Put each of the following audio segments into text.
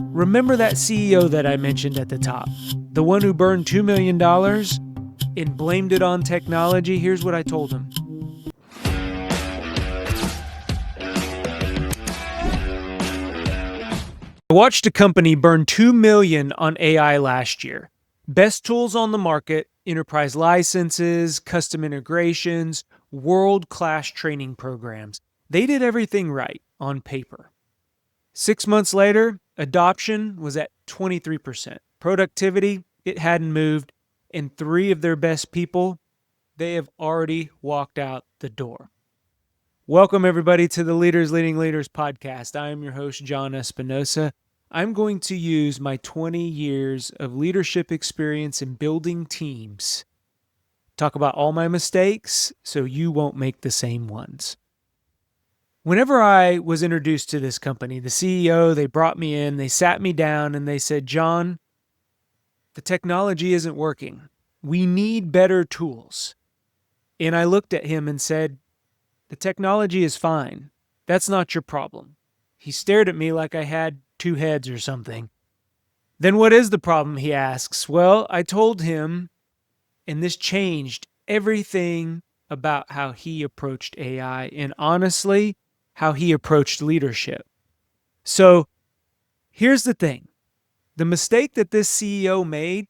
Remember that CEO that I mentioned at the top? The one who burned $2 million and blamed it on technology? Here's what I told him. I watched a company burn $2 million on AI last year. Best tools on the market, enterprise licenses, custom integrations, world-class training programs. They did everything right on paper. 6 months later, adoption was at 23%. Productivity, it hadn't moved. And 3 of their best people, they have already walked out the door. Welcome, everybody, to the Leaders Leading Leaders podcast. I am your host, John Espinosa. I'm going to use my 20 years of leadership experience in building teams, talk about all my mistakes so you won't make the same ones. Whenever I was introduced to this company, the CEO, they brought me in, they sat me down, and they said, John, the technology isn't working. We need better tools. And I looked at him and said, the technology is fine. That's not your problem. He stared at me like I had 2 heads or something. Then what is the problem, he asks. Well, I told him, and this changed everything about how he approached AI and honestly, how he approached leadership. So here's the thing. The mistake that this CEO made,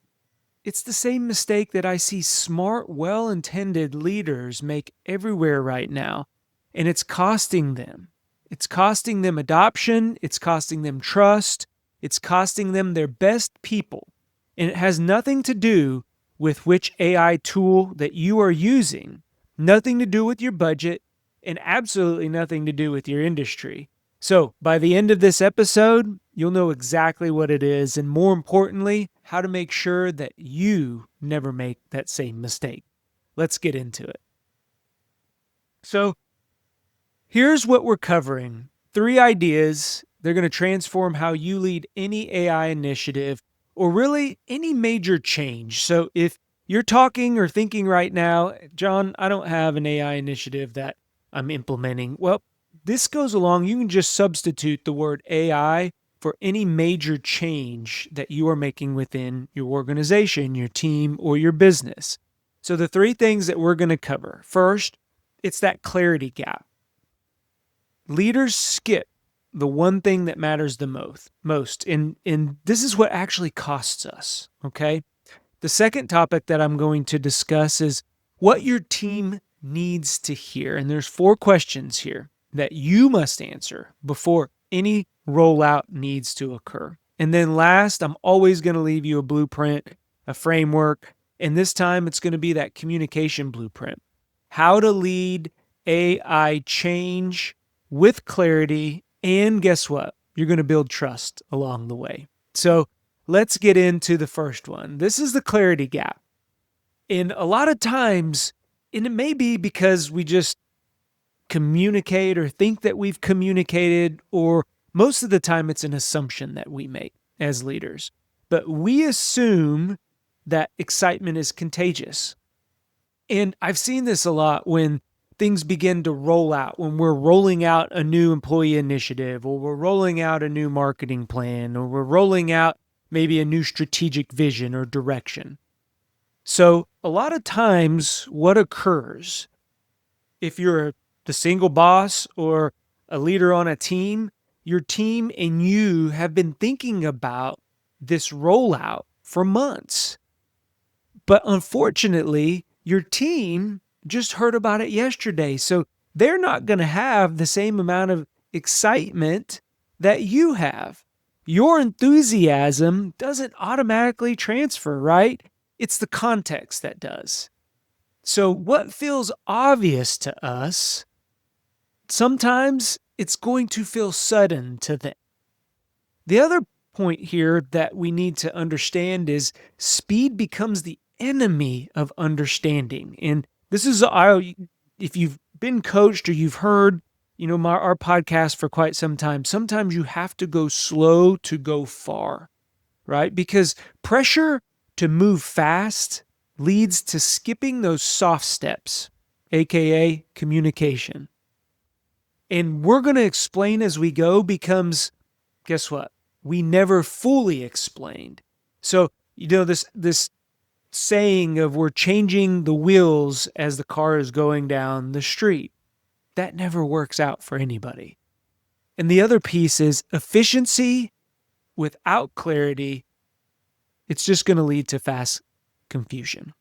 it's the same mistake that I see smart, well-intended leaders make everywhere right now, and it's costing them. It's costing them adoption, it's costing them trust, it's costing them their best people, and it has nothing to do with which AI tool that you are using, nothing to do with your budget, and absolutely nothing to do with your industry. So by the end of this episode, you'll know exactly what it is, and more importantly, how to make sure that you never make that same mistake. Let's get into it. So here's what we're covering. 3 ideas. They're going to transform how you lead any AI initiative or really any major change. So if you're talking or thinking right now, John, I don't have an AI initiative that I'm implementing. Well, this goes along. You can just substitute the word AI for any major change that you are making within your organization, your team, or your business. So the 3 things that we're going to cover. First, it's that clarity gap. Leaders skip the one thing that matters the most. And this is what actually costs us, okay? The second topic that I'm going to discuss is what your team needs to hear. And there's 4 questions here that you must answer before any rollout needs to occur. And then last, I'm always going to leave you a blueprint, a framework, and this time it's going to be that communication blueprint. How to lead AI change with clarity, and guess what? You're going to build trust along the way. So let's get into the first one. This is the clarity gap. And a lot of times, and it may be because we just communicate or think that we've communicated, or most of the time it's an assumption that we make as leaders. But we assume that excitement is contagious. And I've seen this a lot when things begin to roll out, when we're rolling out a new employee initiative, or we're rolling out a new marketing plan, or we're rolling out maybe a new strategic vision or direction. So a lot of times what occurs, if you're the single boss or a leader on a team, your team and you have been thinking about this rollout for months. But unfortunately, your team just heard about it yesterday. So they're not going to have the same amount of excitement that you have. Your enthusiasm doesn't automatically transfer, right? It's the context that does. So what feels obvious to us, sometimes it's going to feel sudden to them. The other point here that we need to understand is speed becomes the enemy of understanding. And this is, if you've been coached or you've heard, our podcast for quite some time, sometimes you have to go slow to go far, right? Because pressure to move fast leads to skipping those soft steps, aka communication. And we're going to explain as we go becomes, guess what? we never fully explained. So, this saying of we're changing the wheels as the car is going down the street, that never works out for anybody. And the other piece is efficiency without clarity. It's just going to lead to fast confusion.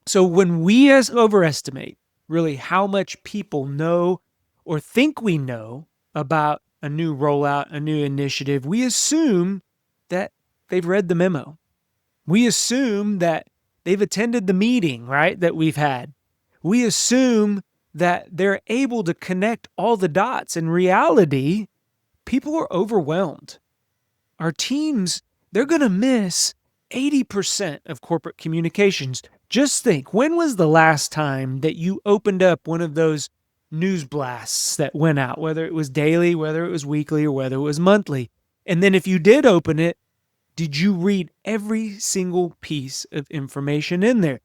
So when we overestimate really how much people know or think we know about a new rollout, a new initiative, we assume that they've read the memo. We assume that they've attended the meeting, right, that we've had. We assume that they're able to connect all the dots. In reality, people are overwhelmed. Our teams, they're going to miss 80% of corporate communications. Just think, when was the last time that you opened up one of those news blasts that went out, whether it was daily, whether it was weekly, or whether it was monthly? And then if you did open it, did you read every single piece of information in there?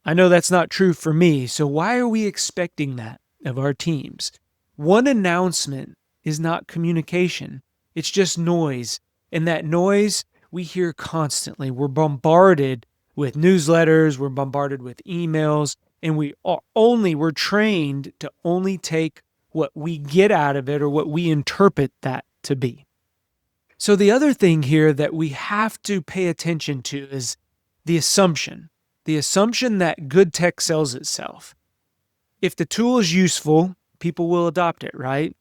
I know that's not true for me, so why are we expecting that of our teams? One announcement is not communication. It's just noise. And that noise we hear constantly. We're bombarded with newsletters, we're bombarded with emails, and we're trained to only take what we get out of it or what we interpret that to be. So the other thing here that we have to pay attention to is the assumption that good tech sells itself. If the tool is useful, people will adopt it, right?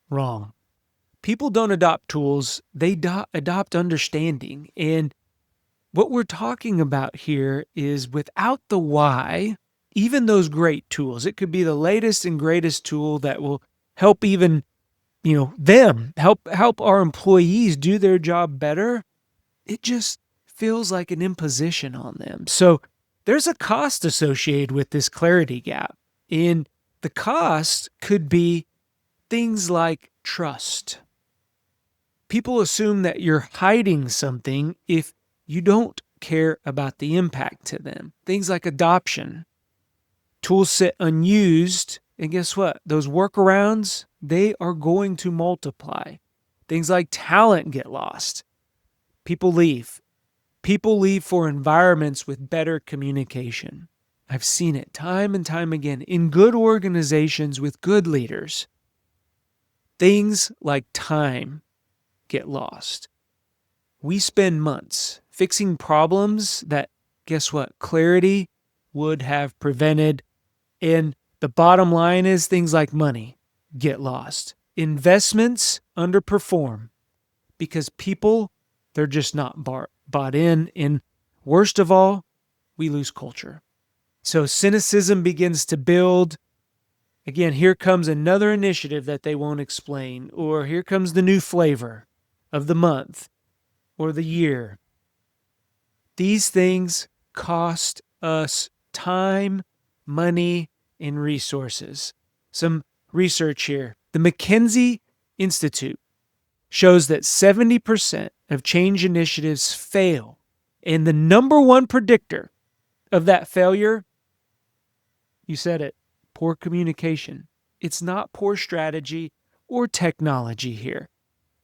Wrong. People don't adopt tools, they adopt understanding. And what we're talking about here is without the why, even those great tools, it could be the latest and greatest tool that will help even help our employees do their job better, it just feels like an imposition on them. So there's a cost associated with this clarity gap. And the cost could be things like trust. People assume that you're hiding something if you don't care about the impact to them. Things like adoption. Tools sit unused, and guess what? Those workarounds, they are going to multiply. Things like talent get lost. People leave. People leave for environments with better communication. I've seen it time and time again in good organizations with good leaders. Things like time get lost. We spend months fixing problems that, guess what, clarity would have prevented. And the bottom line is things like money get lost. Investments underperform because people, they're just not bought in. And worst of all, we lose culture. So cynicism begins to build. Again, here comes another initiative that they won't explain, or here comes the new flavor of the month or the year. These things cost us time, money, and resources. Some research here. The McKinsey Institute shows that 70% of change initiatives fail. And the number one predictor of that failure, you said it, poor communication. It's not poor strategy or technology here.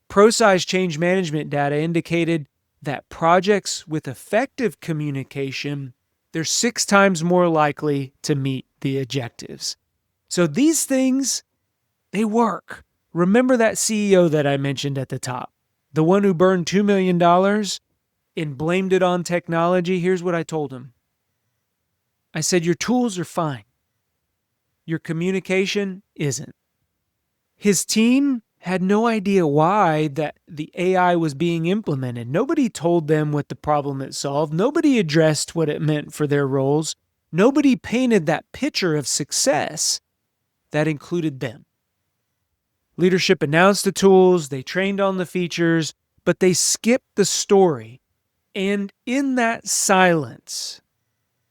ProSize change management data indicated that projects with effective communication, they're 6 times more likely to meet the objectives. So these things, they work. Remember that CEO that I mentioned at the top, the one who burned $2 million and blamed it on technology? Here's what I told him. I said, your tools are fine. Your communication isn't. His team had no idea why that the AI was being implemented. Nobody told them what the problem it solved. Nobody addressed what it meant for their roles. Nobody painted that picture of success that included them. Leadership announced the tools, they trained on the features, but they skipped the story. And in that silence,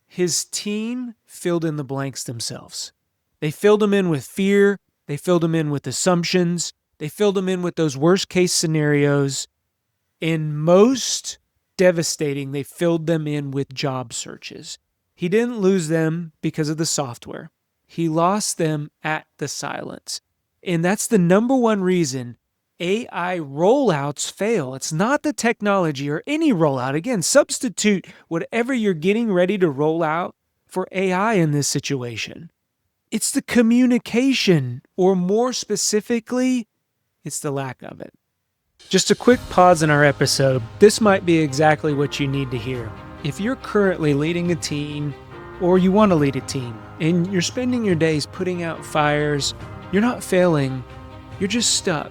his team filled in the blanks themselves. They filled them in with fear. They filled them in with assumptions. They filled them in with those worst case scenarios. And most devastating, they filled them in with job searches. He didn't lose them because of the software. He lost them at the silence. And that's the number one reason AI rollouts fail. It's not the technology or any rollout. Again, substitute whatever you're getting ready to roll out for AI in this situation. It's the communication, or more specifically, it's the lack of it. Just a quick pause in our episode. This might be exactly what you need to hear. If you're currently leading a team, or you want to lead a team, and you're spending your days putting out fires, you're not failing, you're just stuck.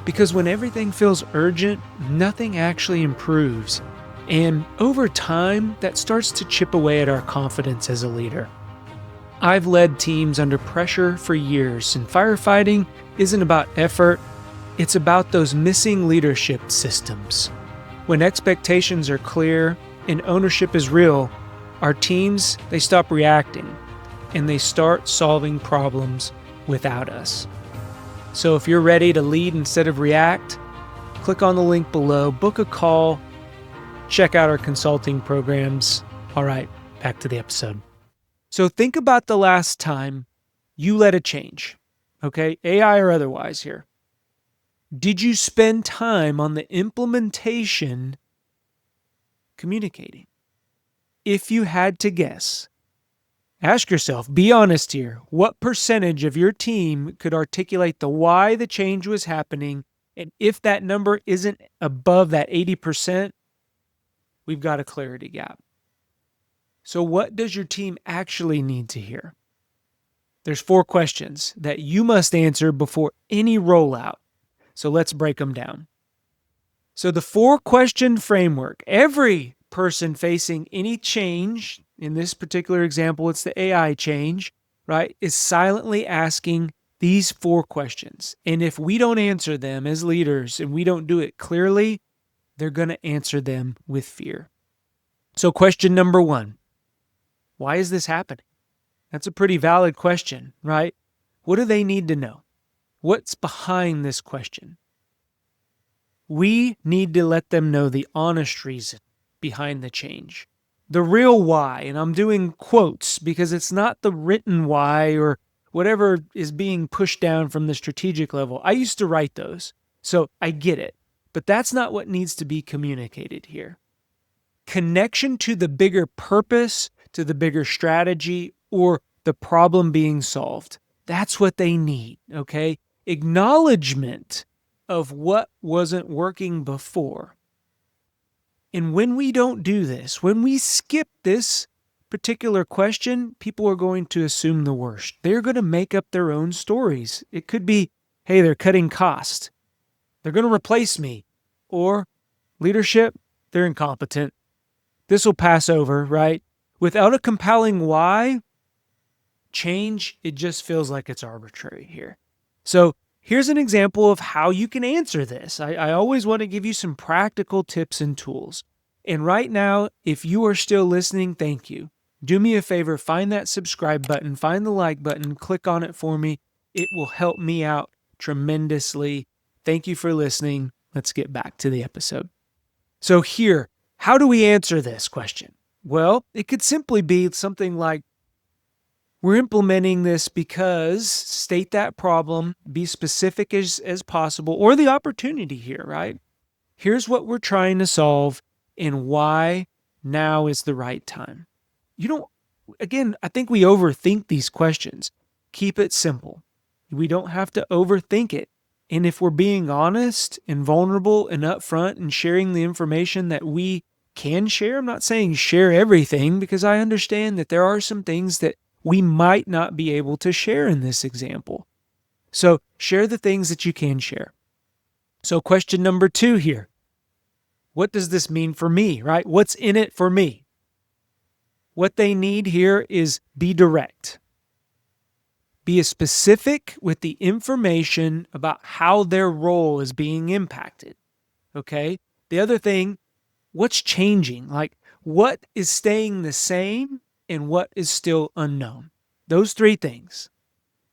Because when everything feels urgent, nothing actually improves. And over time, that starts to chip away at our confidence as a leader. I've led teams under pressure for years, and firefighting isn't about effort, it's about those missing leadership systems. When expectations are clear and ownership is real, our teams, they stop reacting and they start solving problems without us. So if you're ready to lead instead of react, click on the link below, book a call, check out our consulting programs. All right, back to the episode. So think about the last time you led a change, okay, AI or otherwise here. Did you spend time on the implementation communicating? If you had to guess, ask yourself, be honest here, what percentage of your team could articulate the why the change was happening? And if that number isn't above that 80%, we've got a clarity gap. So what does your team actually need to hear? There's 4 questions that you must answer before any rollout. So let's break them down. So the 4-question framework, every person facing any change, in this particular example, it's the AI change, right, is silently asking these 4 questions. And if we don't answer them as leaders and we don't do it clearly, they're going to answer them with fear. So question number 1, why is this happening? That's a pretty valid question, right? What do they need to know? What's behind this question? We need to let them know the honest reason behind the change. The real why, and I'm doing quotes because it's not the written why or whatever is being pushed down from the strategic level. I used to write those, so I get it. But that's not what needs to be communicated here. Connection to the bigger purpose, to the bigger strategy, or the problem being solved. That's what they need, okay? Acknowledgement of what wasn't working before. And when we don't do this, when we skip this particular question, people are going to assume the worst. They're going to make up their own stories. It could be, hey, they're cutting cost. They're going to replace me. Or leadership, they're incompetent. This will pass over, right? Without a compelling why, change, it just feels like it's arbitrary here. So here's an example of how you can answer this. I always want to give you some practical tips and tools. And right now, if you are still listening, thank you. Do me a favor, find that subscribe button, find the like button, click on it for me. It will help me out tremendously. Thank you for listening. Let's get back to the episode. So here, how do we answer this question? Well, it could simply be something like, we're implementing this because, state that problem, be specific as possible, or the opportunity here, right? Here's what we're trying to solve and why now is the right time. Again, I think we overthink these questions. Keep it simple. We don't have to overthink it. And if we're being honest and vulnerable and upfront and sharing the information that we can share, I'm not saying share everything, because I understand that there are some things that we might not be able to share in this example. So share the things that you can share. So question number 2 here. What does this mean for me, right? What's in it for me? What they need here is be direct. Be specific with the information about how their role is being impacted, okay? The other thing, what's changing? Like, what is staying the same and what is still unknown? Those 3 things.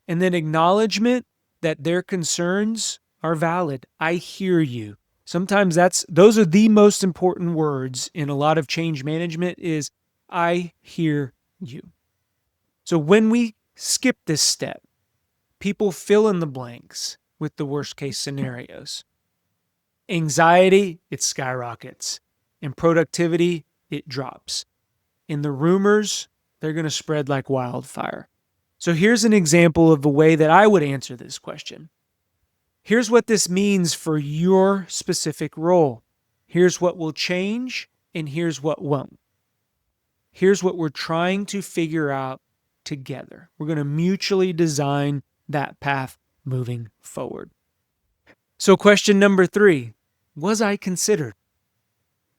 And then acknowledgement that their concerns are valid. I hear you. Sometimes those are the most important words in a lot of change management is, I hear you. So when we skip this step, people fill in the blanks. with the worst case scenarios. Anxiety, it skyrockets. And productivity, it drops. And the rumors, they're going to spread like wildfire. So here's an example of the way that I would answer this question. Here's what this means for your specific role. Here's what will change, and here's what won't. Here's what we're trying to figure out together. We're going to mutually design that path moving forward. So question number 3, was I considered?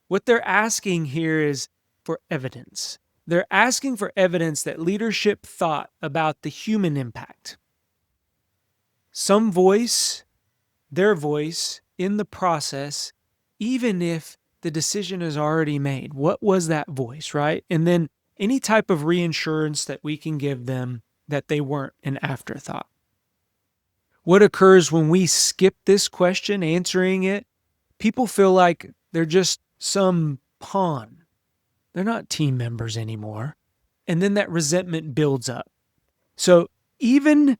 What they're asking here is for evidence. They're asking for evidence that leadership thought about the human impact. Some voice, their voice in the process, even if the decision is already made. What was that voice, right? And then any type of reassurance that we can give them that they weren't an afterthought. What occurs when we skip this question, answering it? People feel like they're just some pawn. They're not team members anymore. And then that resentment builds up. So even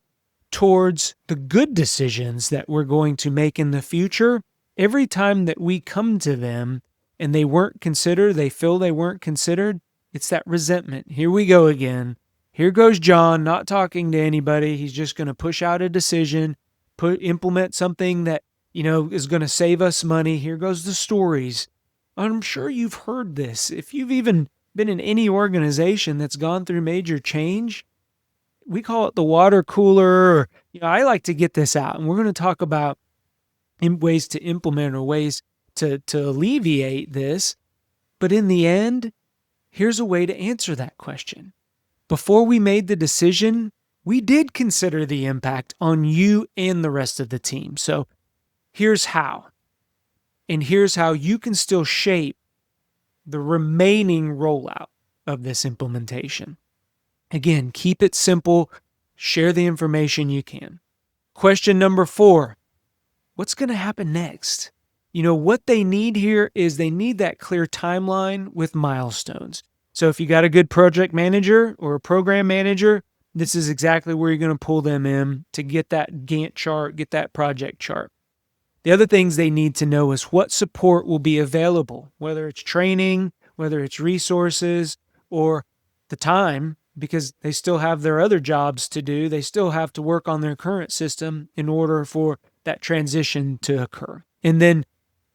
towards the good decisions that we're going to make in the future, every time that we come to them and they weren't considered, they feel they weren't considered, it's that resentment. Here we go again. Here goes John, not talking to anybody. He's just going to push out a decision, implement something that, is going to save us money. Here goes the stories. I'm sure you've heard this. If you've even been in any organization that's gone through major change, we call it the water cooler. Or, I like to get this out, and we're going to talk about ways to implement or ways to alleviate this. But in the end, here's a way to answer that question. Before we made the decision, we did consider the impact on you and the rest of the team. So here's how. And here's how you can still shape the remaining rollout of this implementation. Again, keep it simple. Share the information you can. Question number 4, what's going to happen next? What they need here is they need that clear timeline with milestones. So if you got a good project manager or a program manager, this is exactly where you're going to pull them in to get that Gantt chart, get that project chart. The other things they need to know is what support will be available, whether it's training, whether it's resources, or the time, because they still have their other jobs to do. They still have to work on their current system in order for that transition to occur. And then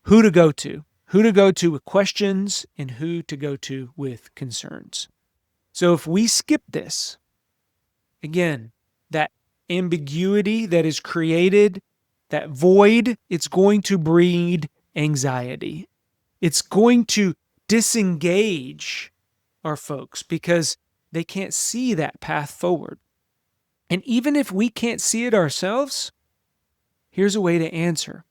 who to go to with questions and who to go to with concerns. So if we skip this, again, that ambiguity that is created, that void, it's going to breed anxiety. It's going to disengage our folks because they can't see that path forward. And even if we can't see it ourselves, here's a way to answer.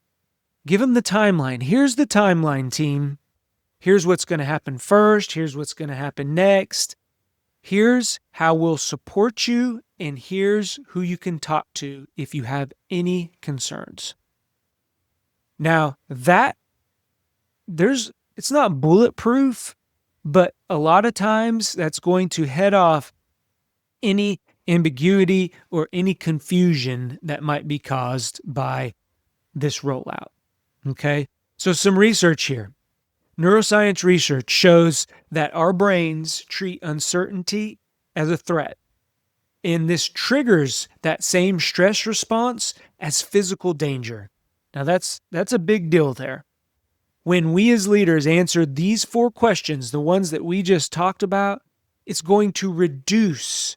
Give them the timeline. Here's the timeline, team. Here's what's going to happen first. Here's what's going to happen next. Here's how we'll support you, and here's who you can talk to if you have any concerns. Now, it's not bulletproof, but a lot of times that's going to head off any ambiguity or any confusion that might be caused by this rollout. Okay? So some research here. Neuroscience research shows that our brains treat uncertainty as a threat. And this triggers that same stress response as physical danger. Now that's a big deal there. When we as leaders answer these 4 questions, the ones that we just talked about, it's going to reduce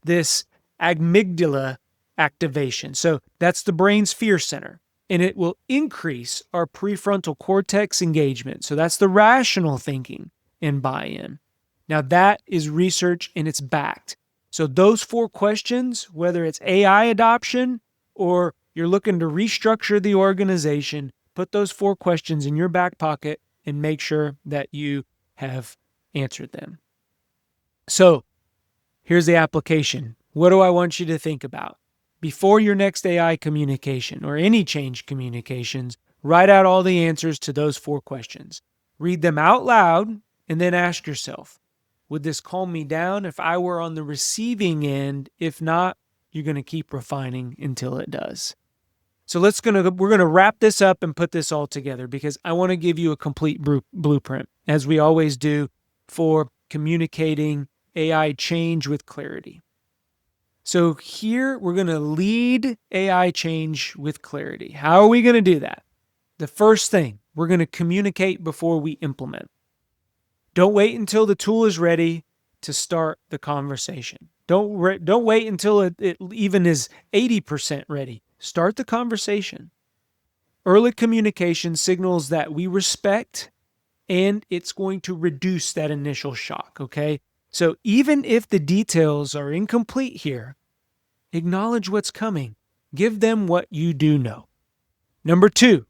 this amygdala activation. So that's the brain's fear center. And it will increase our prefrontal cortex engagement. So that's the rational thinking and buy-in. Now that is research and it's backed. So those 4 questions, whether it's AI adoption or you're looking to restructure the organization, put those 4 questions in your back pocket and make sure that you have answered them. So here's the application. What do I want you to think about? Before your next AI communication or any change communications, write out all the answers to those 4 questions. Read them out loud and then ask yourself, would this calm me down if I were on the receiving end? If not, you're going to keep refining until it does. So we're gonna wrap this up and put this all together because I want to give you a complete blueprint, as we always do, for communicating AI change with clarity. So here we're going to lead AI change with clarity. How are we going to do that? The first thing, we're going to communicate before we implement. Don't wait until the tool is ready to start the conversation. Don't wait until it even is 80% ready. Start the conversation. Early communication signals that we respect, and it's going to reduce that initial shock, okay? So even if the details are incomplete here, acknowledge what's coming. Give them what you do know. Number 2,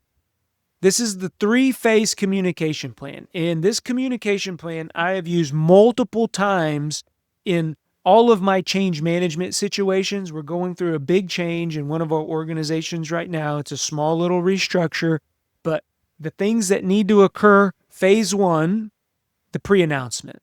this is the 3-phase communication plan. And this communication plan I have used multiple times in all of my change management situations. We're going through a big change in one of our organizations right now. It's a small little restructure, but the things that need to occur, phase 1, the pre-announcement.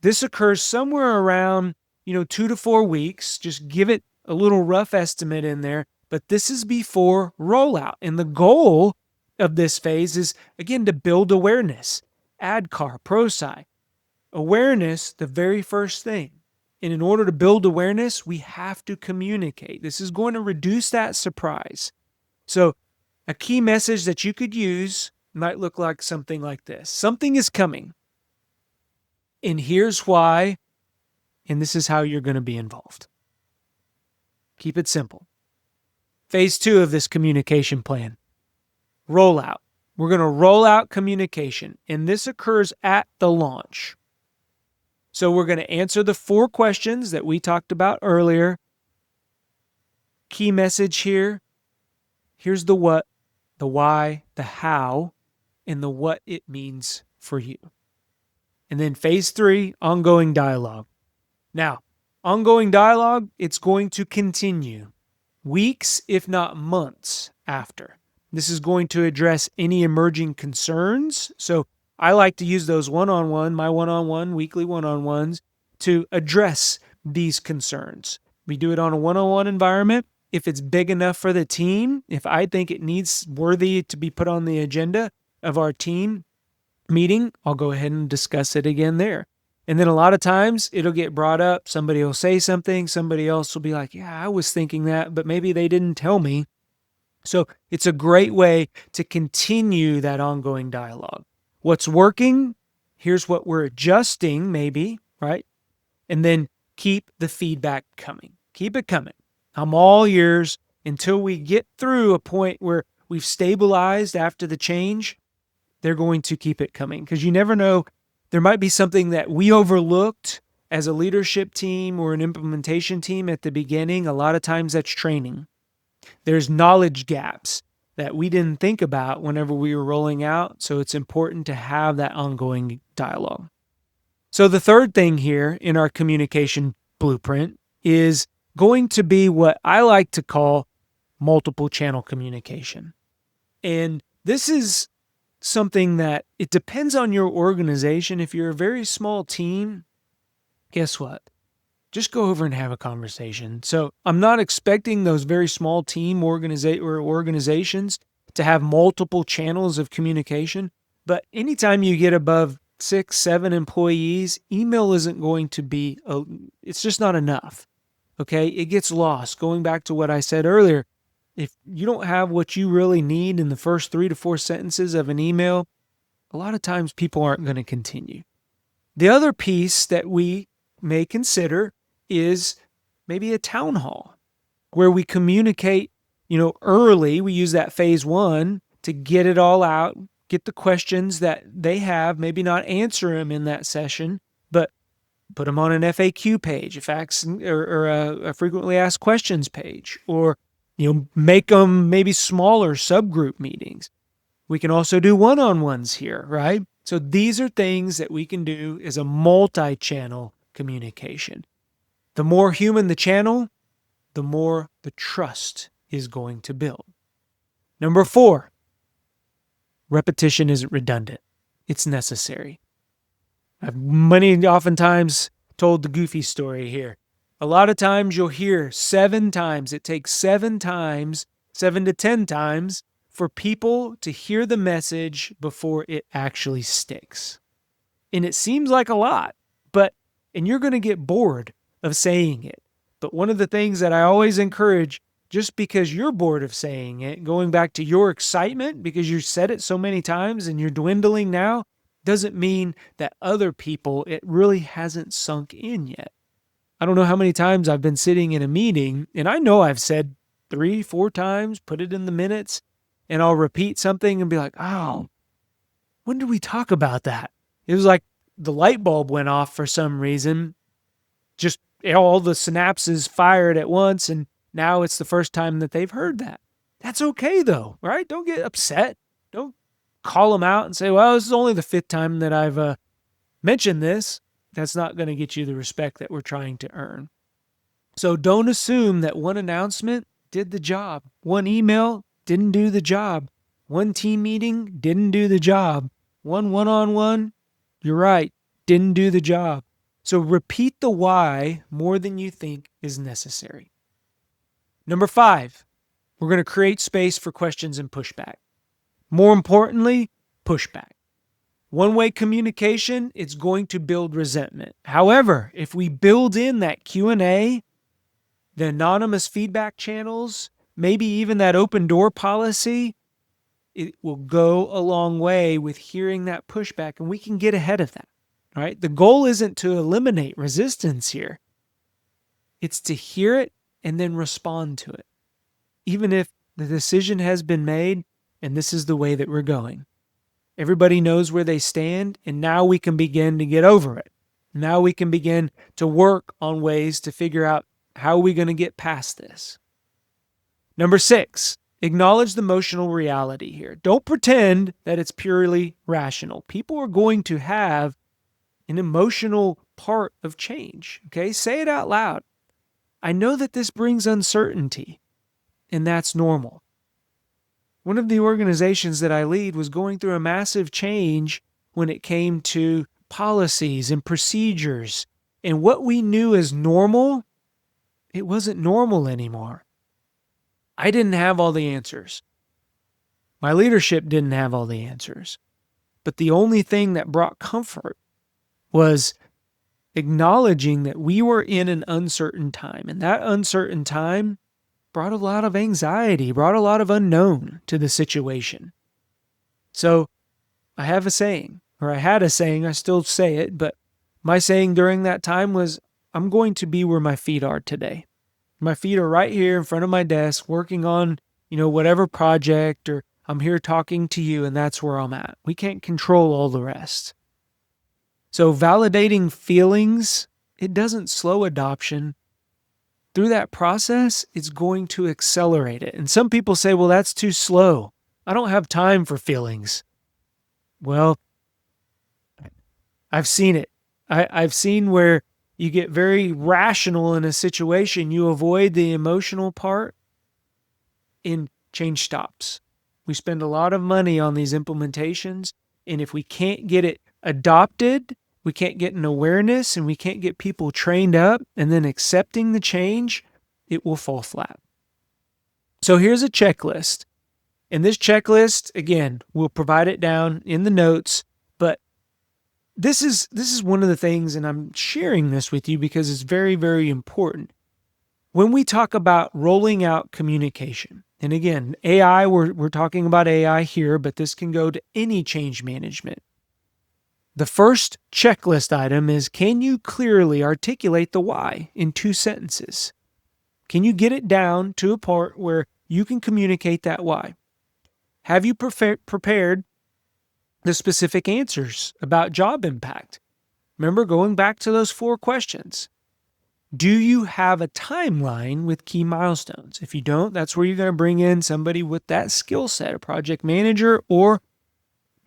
This occurs somewhere around, 2 to 4 weeks. Just give it a little rough estimate in there, but this is before rollout. And the goal of this phase is, again, to build awareness. ADCAR, ProSci. Awareness, the very first thing. And in order to build awareness, we have to communicate. This is going to reduce that surprise. So a key message that you could use might look like something like this. Something is coming. And here's why, and this is how you're going to be involved. Keep it simple. Phase 2 of this communication plan, rollout. We're going to roll out communication, and this occurs at the launch. So we're going to answer the 4 questions that we talked about earlier. Key message here. Here's the what, the why, the how, and the what it means for you. And then phase 3, ongoing dialogue. Now, ongoing dialogue, it's going to continue weeks, if not months after. This is going to address any emerging concerns. So I like to use those my one-on-one, weekly one-on-ones to address these concerns. We do it on a one-on-one environment. If it's big enough for the team, if I think it needs worthy to be put on the agenda of our team meeting, I'll go ahead and discuss it again there. And then a lot of times it'll get brought up. Somebody will say something. Somebody else will be like, yeah, I was thinking that, but maybe they didn't tell me. So it's a great way to continue that ongoing dialogue. What's working? Here's what we're adjusting, maybe, right? And then keep the feedback coming. Keep it coming. I'm all ears until we get through a point where we've stabilized after the change. They're going to keep it coming because you never know. There might be something that we overlooked as a leadership team or an implementation team at the beginning. A lot of times that's training. There's knowledge gaps that we didn't think about whenever we were rolling out. So it's important to have that ongoing dialogue. So the third thing here in our communication blueprint is going to be what I like to call multiple channel communication. And this is something that it depends on your organization. If you're a very small team, guess what? Just go over and have a conversation. So I'm not expecting those very small team organizations to have multiple channels of communication. But anytime you get above 6, 7 employees, email isn't going to be, it's just not enough. Okay, it gets lost. Going back to what I said earlier, if you don't have what you really need in the first 3 to 4 sentences of an email, a lot of times people aren't going to continue. The other piece that we may consider is maybe a town hall where we communicate, early. We use that phase 1 to get it all out, get the questions that they have, maybe not answer them in that session, but put them on an FAQ page, or a frequently asked questions page, or make them maybe smaller subgroup meetings. We can also do one-on-ones here, right? So these are things that we can do as a multi-channel communication. The more human the channel, the more the trust is going to build. Number 4, repetition isn't redundant. It's necessary. I've oftentimes told the goofy story here. A lot of times you'll hear 7 times. It takes 7 times 7 to 10 times for people to hear the message before it actually sticks. And it seems like a lot, and you're going to get bored of saying it. But one of the things that I always encourage, just because you're bored of saying it, going back to your excitement because you said it so many times and you're dwindling now, doesn't mean that other people, it really hasn't sunk in yet. I don't know how many times I've been sitting in a meeting, and I know I've said 3-4 times, put it in the minutes, and I'll repeat something and be like, oh, when did we talk about that? It was like the light bulb went off for some reason. Just all the synapses fired at once, and now it's the first time that they've heard that. That's okay, though, right? Don't get upset. Don't call them out and say, well, this is only the 5th time that I've mentioned this. That's not going to get you the respect that we're trying to earn. So don't assume that one announcement did the job. One email didn't do the job. One team meeting didn't do the job. One one-on-one, you're right, didn't do the job. So repeat the why more than you think is necessary. Number 5, we're going to create space for questions and pushback. More importantly, pushback. One-way communication, it's going to build resentment. However, if we build in that Q&A, the anonymous feedback channels, maybe even that open door policy, it will go a long way with hearing that pushback, and we can get ahead of that, right? The goal isn't to eliminate resistance here. It's to hear it and then respond to it, even if the decision has been made and this is the way that we're going. Everybody knows where they stand, and now we can begin to get over it. Now we can begin to work on ways to figure out how are we going to get past this. Number 6, acknowledge the emotional reality here. Don't pretend that it's purely rational. People are going to have an emotional part of change, okay? Say it out loud. I know that this brings uncertainty, and that's normal. One of the organizations that I lead was going through a massive change when it came to policies and procedures. And what we knew as normal, it wasn't normal anymore. I didn't have all the answers. My leadership didn't have all the answers. But the only thing that brought comfort was acknowledging that we were in an uncertain time. And that uncertain time brought a lot of anxiety, brought a lot of unknown to the situation. So I have a saying, or I had a saying, I still say it, but my saying during that time was, I'm going to be where my feet are today. My feet are right here in front of my desk working on, whatever project, or I'm here talking to you, and that's where I'm at. We can't control all the rest. So validating feelings, it doesn't slow adoption. Through that process, it's going to accelerate it. And some people say, well, that's too slow. I don't have time for feelings. Well, I've seen it. I've seen where you get very rational in a situation. You avoid the emotional part and change stops. We spend a lot of money on these implementations. And if we can't get it adopted, we can't get an awareness, and we can't get people trained up and then accepting the change, it will fall flat. So here's a checklist. And this checklist, again, we'll provide it down in the notes, but this is one of the things, and I'm sharing this with you because it's very, very important. When we talk about rolling out communication, and again, AI, we're talking about AI here, but this can go to any change management. The first checklist item is, can you clearly articulate the why in 2 sentences? Can you get it down to a part where you can communicate that why? Have you prepared the specific answers about job impact? Remember, going back to those 4 questions. Do you have a timeline with key milestones? If you don't, that's where you're going to bring in somebody with that skill set, a project manager, or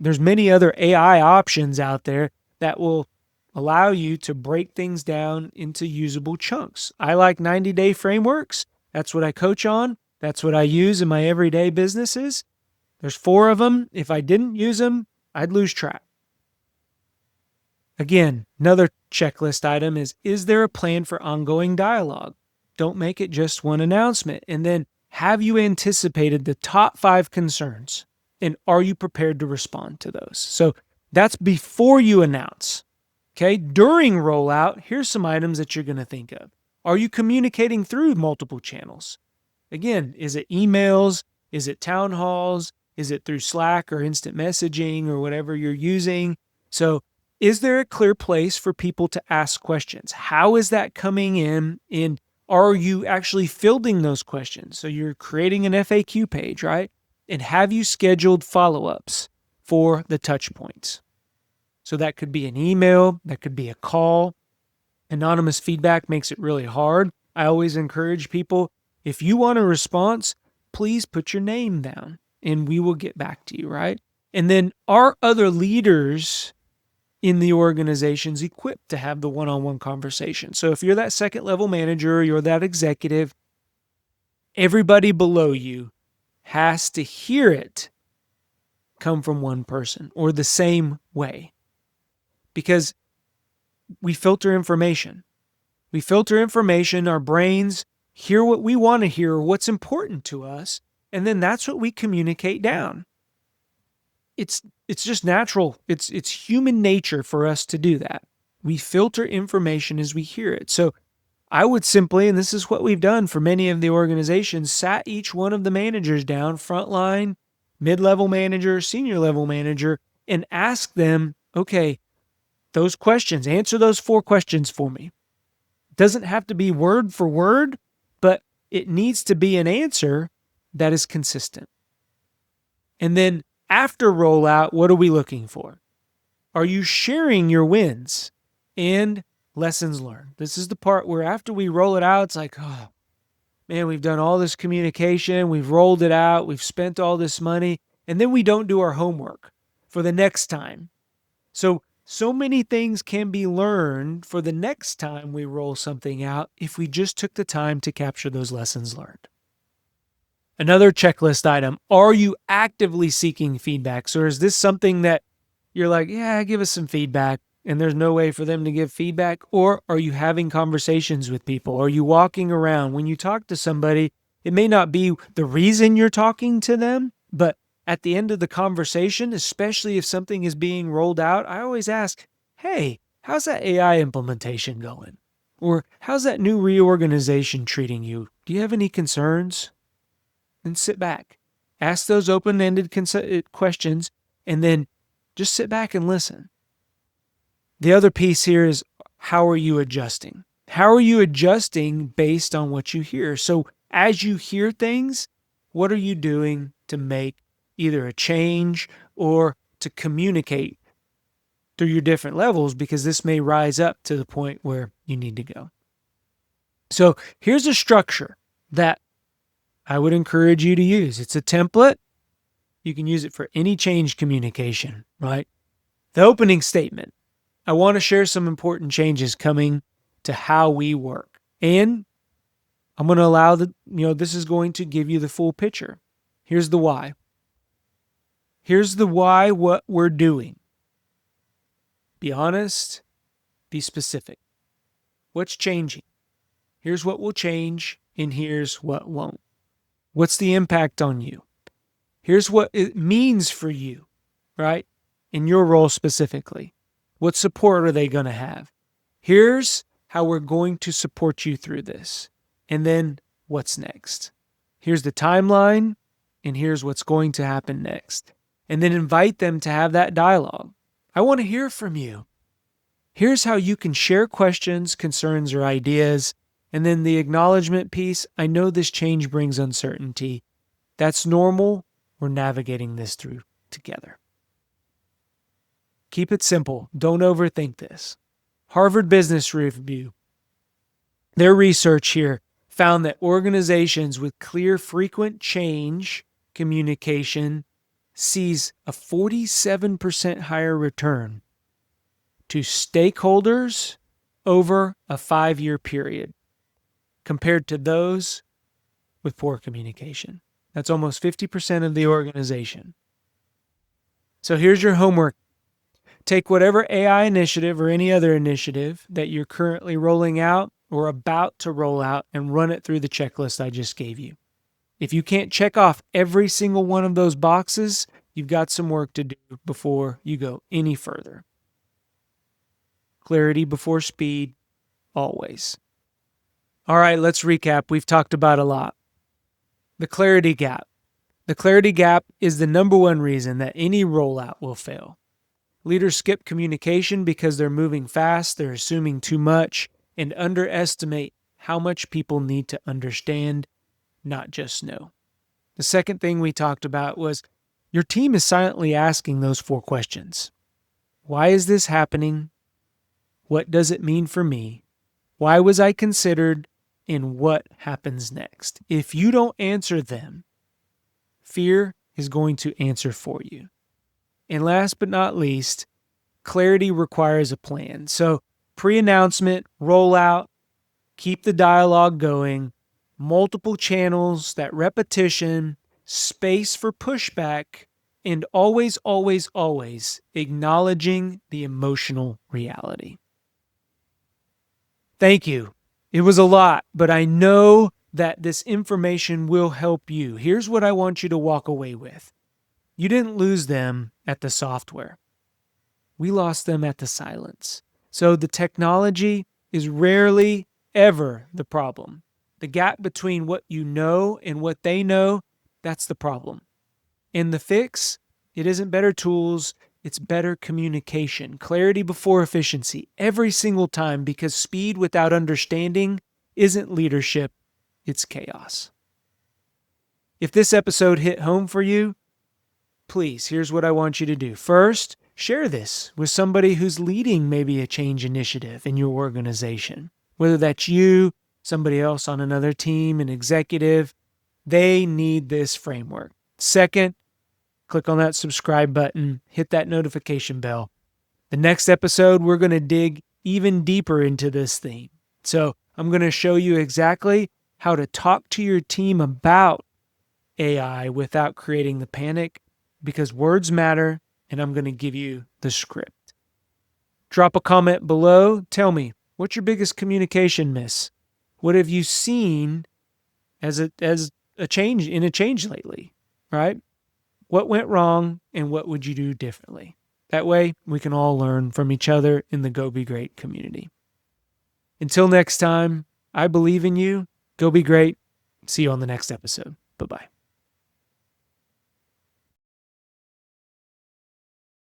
there's many other AI options out there that will allow you to break things down into usable chunks. I like 90-day frameworks. That's what I coach on. That's what I use in my everyday businesses. There's 4 of them. If I didn't use them, I'd lose track. Again, another checklist item is there a plan for ongoing dialogue? Don't make it just one announcement. And then Have you anticipated the top 5 concerns? And are you prepared to respond to those? So that's before you announce. Okay, during rollout, here's some items that you're going to think of. Are you communicating through multiple channels? Again, is it emails? Is it town halls? Is it through Slack or instant messaging or whatever you're using? So is there a clear place for people to ask questions? How is that coming in? And are you actually fielding those questions? So you're creating an FAQ page, right? And have you scheduled follow-ups for the touch points? So that could be an email, that could be a call. Anonymous feedback makes it really hard. I always encourage people, if you want a response, please put your name down and we will get back to you, right? And then are other leaders in the organizations equipped to have the one-on-one conversation? So if you're that second level manager, or you're that executive, everybody below you has to hear it come from one person or the same way. Because we filter information. We filter information, our brains hear what we want to hear, what's important to us, and then that's what we communicate down. It's just natural. It's human nature for us to do that. We filter information as we hear it. So I would simply, and this is what we've done for many of the organizations, sat each one of the managers down, frontline, mid-level manager, senior level manager, and asked them, okay, those questions, answer those 4 questions for me. It doesn't have to be word for word, but it needs to be an answer that is consistent. And then after rollout, what are we looking for? Are you sharing your wins and lessons learned? This is the part where after we roll it out, it's like, oh, man, we've done all this communication, we've rolled it out, we've spent all this money, and then we don't do our homework for the next time. So many things can be learned for the next time we roll something out if we just took the time to capture those lessons learned. Another checklist item, are you actively seeking feedback? Or is this something that you're like, yeah, give us some feedback, and there's no way for them to give feedback? Or are you having conversations with people? Are you walking around? When you talk to somebody, it may not be the reason you're talking to them, but at the end of the conversation, especially if something is being rolled out, I always ask, hey, how's that AI implementation going? Or how's that new reorganization treating you? Do you have any concerns? And sit back. Ask those open-ended questions, and then just sit back and listen. The other piece here is, how are you adjusting? How are you adjusting based on what you hear? So as you hear things, what are you doing to make either a change or to communicate through your different levels, because this may rise up to the point where you need to go. So here's a structure that I would encourage you to use. It's a template. You can use it for any change communication, right? The opening statement. I want to share some important changes coming to how we work. And I'm going to allow this is going to give you the full picture. Here's the why. Here's the why, what we're doing. Be honest, be specific. What's changing? Here's what will change, and here's what won't. What's the impact on you? Here's what it means for you, right? In your role specifically. What support are they going to have? Here's how we're going to support you through this. And then what's next? Here's the timeline, and here's what's going to happen next. And then invite them to have that dialogue. I want to hear from you. Here's how you can share questions, concerns, or ideas. And then the acknowledgement piece. I know this change brings uncertainty. That's normal. We're navigating this through together. Keep it simple. Don't overthink this. Harvard Business Review, their research here found that organizations with clear, frequent change communication sees a 47% higher return to stakeholders over a 5-year period compared to those with poor communication. That's almost 50% of the organization. So here's your homework. Take whatever AI initiative or any other initiative that you're currently rolling out or about to roll out and run it through the checklist I just gave you. If you can't check off every single one of those boxes, you've got some work to do before you go any further. Clarity before speed, always. All right, let's recap. We've talked about a lot. The clarity gap. The clarity gap is the number one reason that any rollout will fail. Leaders skip communication because they're moving fast, they're assuming too much, and underestimate how much people need to understand, not just know. The second thing we talked about was your team is silently asking those 4 questions. Why is this happening? What does it mean for me? Why was I considered? And what happens next? If you don't answer them, fear is going to answer for you. And last but not least, clarity requires a plan. So pre-announcement, rollout, keep the dialogue going, multiple channels, that repetition, space for pushback, and always, always, always acknowledging the emotional reality. Thank you. It was a lot, but I know that this information will help you. Here's what I want you to walk away with. You didn't lose them at the software. We lost them at the silence. So the technology is rarely ever the problem. The gap between what you know and what they know, that's the problem. And the fix, it isn't better tools, it's better communication. Clarity before efficiency every single time, because speed without understanding isn't leadership, it's chaos. If this episode hit home for you, please, here's what I want you to do. First, share this with somebody who's leading maybe a change initiative in your organization. Whether that's you, somebody else on another team, an executive, they need this framework. Second, click on that subscribe button, hit that notification bell. The next episode, we're going to dig even deeper into this theme. So I'm going to show you exactly how to talk to your team about AI without creating the panic, because words matter, and I'm going to give you the script. Drop a comment below. Tell me, what's your biggest communication miss? What have you seen as a change lately, right? What went wrong and what would you do differently? That way, we can all learn from each other in the Go Be Great community. Until next time, I believe in you. Go be great. See you on the next episode. Bye-bye.